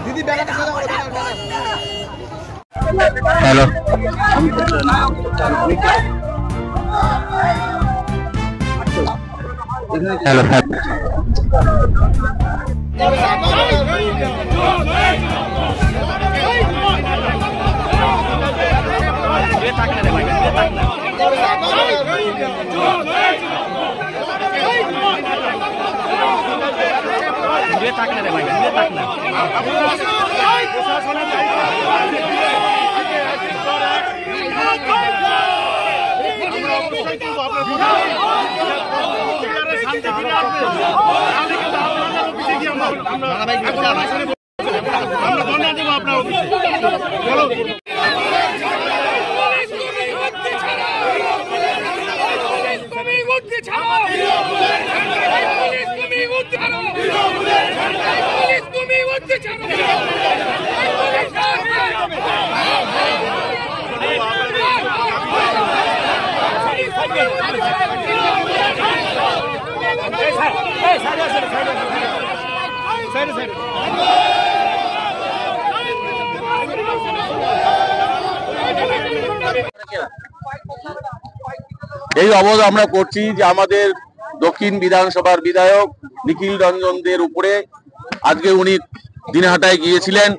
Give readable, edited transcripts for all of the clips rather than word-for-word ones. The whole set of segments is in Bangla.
दीदी हेलो हेलो এই অবরোধ আমরা করছি যে আমাদের দক্ষিণ বিধানসভার বিধায়ক নিখিল রঞ্জন দের উপরে আজকে উনি দিনহাটায় গিয়েছিলেন,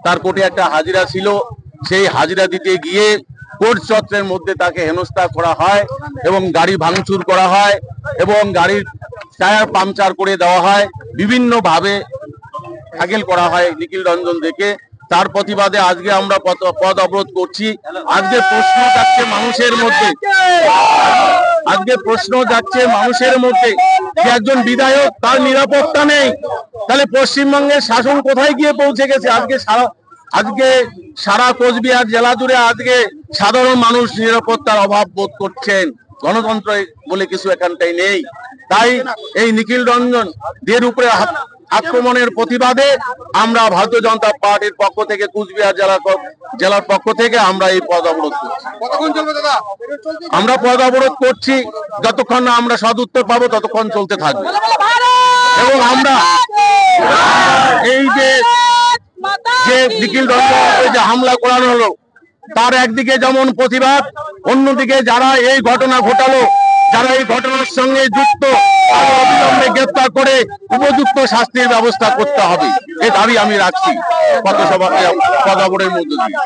তার কোর্টে একটা হাজিরা ছিল, সেই হাজিরা দিতে গিয়ে কোর্ট চত্বরের মধ্যে তাকে হেনস্থা করা হয় এবং গাড়ি ভাঙচুর করা হয় এবং গাড়ির টায়ার পাংচার করে দেওয়া হয়, বিভিন্ন ভাবে হ্যাগেল করা হয় নিখিল রঞ্জন দেকে। তার প্রতিবাদে আজকে আমরা পথ অবরোধ করছি। আজকে প্রশ্ন যাচ্ছে মানুষের মধ্যে, যে একজন বিধায়ক তার নিরাপত্তা নেই, তাহলে পশ্চিমবঙ্গের শাসন কোথায় গিয়ে পৌঁছে গেছে? আজকে সারা কোচবিহার জেলা জুড়ে আজকে সাধারণ মানুষ নিরাপত্তার অভাব বোধ করছেন। গণতন্ত্র বলে কিছু এখানটাই নেই। তাই এই নিখিল রঞ্জন দের উপরে আক্রমণের প্রতিবাদে আমরা ভারতীয় জনতা পার্টির পক্ষ থেকে, কুচবিহার জেলার পক্ষ থেকে আমরা এই পথ অবরোধ করছি। আমরা পথ অবরোধ করছি যতক্ষণ না আমরা সদুত্তর পাবো ততক্ষণ চলতে থাকবে। এবং আমরা এই যে নিখিল রঞ্জনকে যে হামলা করানো হলো তার একদিকে যেমন প্রতিবাদ, অন্যদিকে যারা এই ঘটনা ঘটালো, যারা এই ঘটনার সঙ্গে যুক্ত, অবিলম্বে গ্রেপ্তার করে উপযুক্ত শাস্তির ব্যবস্থা করতে হবে, এই দাবি আমি রাখছি পথ অবরোধের মধ্যে দিয়ে।